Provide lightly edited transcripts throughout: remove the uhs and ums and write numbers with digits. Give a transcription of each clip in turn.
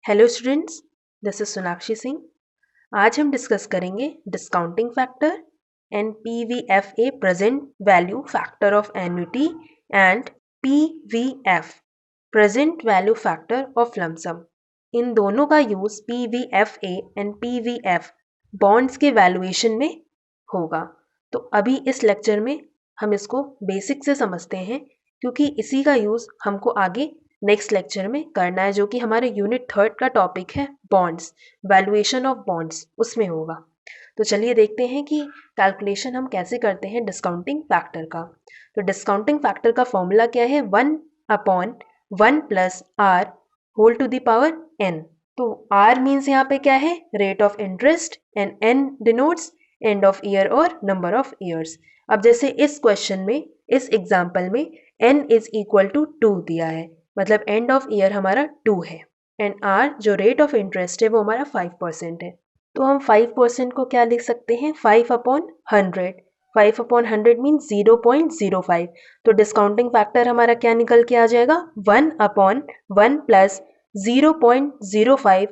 Hello students, this is Sonakshi Singh. आज हम discuss करेंगे discounting factor and PVFA present value factor of annuity and PVF present value factor of lump sum. इन दोनों का use PVFA and PVF bonds के valuation में होगा। तो अभी इस लेक्चर में हम इसको बेसिक से समझते हैं, क्योंकि इसी का यूज हमको आगे नेक्स्ट लेक्चर में करना है, जो कि हमारे यूनिट 3 का टॉपिक है बॉन्ड्स, वैल्यूएशन ऑफ बॉन्ड्स, उसमें होगा। तो चलिए देखते हैं कि कैलकुलेशन हम कैसे करते हैं डिस्काउंटिंग फैक्टर का। तो डिस्काउंटिंग फैक्टर का फॉर्मूला क्या है? 1/1 plus r whole to the power n. तो आर मीन्स यहाँ पे क्या है? Rate of interest, and n denotes end of year और नंबर ऑफ ईयर्स। अब जैसे इस क्वेश्चन में, इस एग्जाम्पल में n इज इक्वल टू 2 दिया है, मतलब एंड ऑफ ईयर हमारा 2 है, एंड आर जो रेट ऑफ इंटरेस्ट है वो हमारा 5% है। तो हम 5% को क्या लिख सकते हैं? 5/100। 5/100 मीन 0.05। तो डिस्काउंटिंग फैक्टर हमारा क्या निकल के आ जाएगा? 1/1 plus 0.05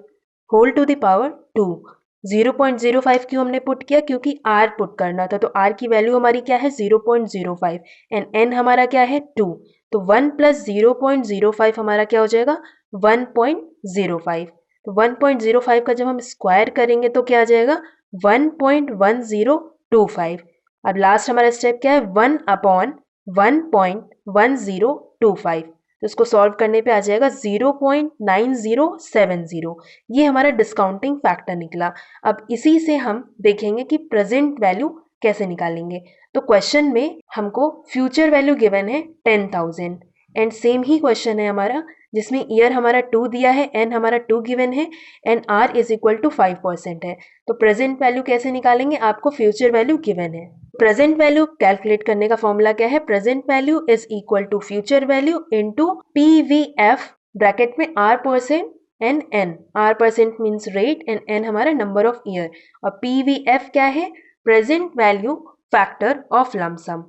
whole to the power 2। 0.05 क्यों हमने पुट किया? क्योंकि r पुट करना था। तो r की वैल्यू हमारी क्या है? 0.05, एंड n हमारा क्या है? 2। तो 1 प्लस 0.05 हमारा क्या हो जाएगा? 1.05। तो 1.05 का जब हम स्क्वायर करेंगे तो क्या आ जाएगा? 1.1025। अब लास्ट हमारा स्टेप क्या है? 1/1.1025। तो इसको सॉल्व करने पे आ जाएगा 0.9070। ये हमारा डिस्काउंटिंग फैक्टर निकला। अब इसी से हम देखेंगे कि प्रेजेंट वैल्यू कैसे निकालेंगे। तो क्वेश्चन में हमको फ्यूचर वैल्यू गिवन है 10,000, एंड सेम ही क्वेश्चन है हमारा, जिसमें ईयर हमारा 2 दिया है, एन हमारा 2 गिवन है, and r is equal to 5% है। तो प्रेजेंट वैल्यू कैसे निकालेंगे? आपको फ्यूचर वैल्यू गिवन है। प्रेजेंट वैल्यू कैलकुलेट करने का फॉर्मूला क्या है? Present value is equal to future value into PVF, bracket में r% and n। r% means rate, and n हमारा नंबर ऑफ ईयर, और पीवीएफ क्या है? Present value factor of lump sum.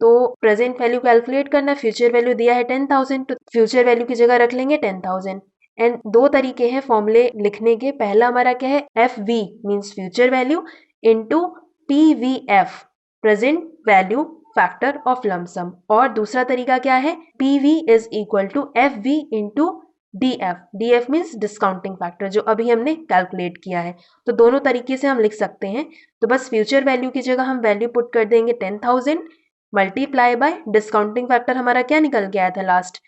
तो प्रेजेंट वैल्यू कैलकुलेट करना, future value दिया है 10,000, तो फ्यूचर वैल्यू की जगह रख लेंगे 10,000। एंड दो तरीके हैं फॉर्मूले लिखने के। पहला हमारा क्या है? F V means future value into PVF, present value factor of lump sum, और दूसरा तरीका क्या है? PV is equal to F V into DF. DF means discounting factor, जो अभी हमने कैलकुलेट किया है। तो दोनों तरीके से हम लिख सकते हैं। तो बस फ्यूचर वैल्यू की जगह हम वैल्यू पुट कर देंगे 10,000 मल्टीप्लाई बाय डिस्काउंटिंग फैक्टर हमारा क्या निकल के आया था लास्ट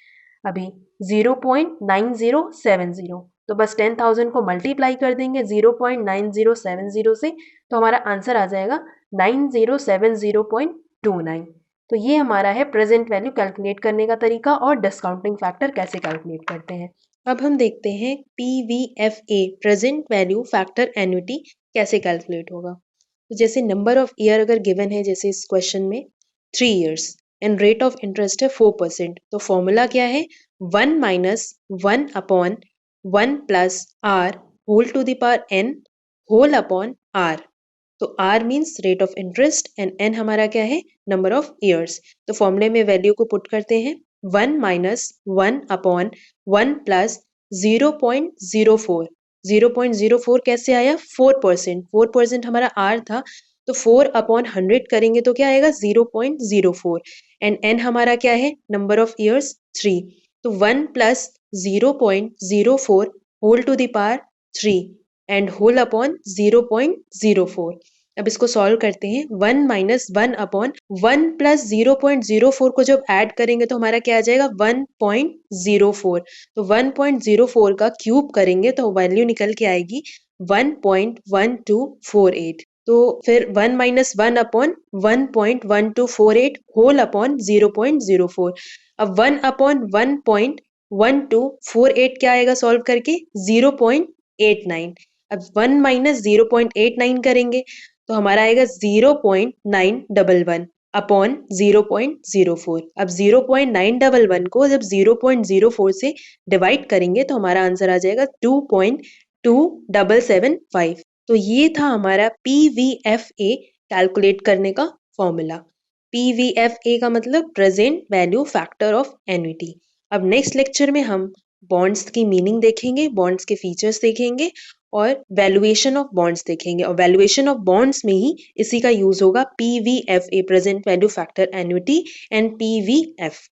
अभी? 0.9070। तो बस 10,000 को मल्टीप्लाई कर देंगे 0.9070 से, तो हमारा आंसर आ जाएगा 9070.29। तो ये हमारा है प्रेजेंट वैल्यू कैलकुलेट करने का तरीका, और डिस्काउंटिंग फैक्टर कैसे कैलकुलेट करते हैं। अब हम देखते हैं PVFA, present value factor annuity, कैसे कैलकुलेट होगा। तो जैसे नंबर ऑफ ईयर अगर गिवन है, जैसे इस क्वेश्चन में 3 years, and rate of interest है 4%, तो फॉर्मूला क्या है? 1 minus 1/1 plus r whole to the power n whole upon r. तो r means rate of interest, and n हमारा क्या है? Number of years. तो फॉर्मूले में वैल्यू को पुट करते हैं। 1 माइनस 1/1 प्लस 0.04। 0.04 कैसे आया? 4%। 4% हमारा r था, तो 4/100 करेंगे तो क्या आएगा? 0.04, एंड n हमारा क्या है? Number of years 3। तो 1 plus 0.04 whole to the power 3 and whole upon 0.04। अब इसको सॉल्व करते हैं। 1 माइनस 1/1 प्लस 0.04 को जब ऐड करेंगे तो हमारा क्या आ जाएगा? 1.04। तो 1.04 का क्यूब करेंगे तो वैल्यू निकल के आएगी 1.1248। तो फिर 1 माइनस 1/1.1248 होल अपॉन 0.04। अब 1/1.1248 क्या आएगा सॉल्व करके? 0.89। अब 1 माइनस 0.89 करेंगे तो हमारा आएगा 0.911 अपॉन 0.04। अब 0.911 को जब 0.04 से डिवाइड करेंगे तो हमारा आंसर आ जाएगा 2.2775। तो ये था हमारा पीवीएफए कैलकुलेट करने का फॉर्मूला। पीवीएफए का मतलब present value factor of annuity. अब नेक्स्ट लेक्चर में हम बॉन्ड्स की मीनिंग देखेंगे, बॉन्ड्स के फीचर्स देखेंगे और वैल्यूएशन ऑफ बॉन्ड्स देखेंगे और वैल्यूएशन ऑफ बॉन्ड्स में ही इसी का यूज होगा PVFA present value factor annuity and PVF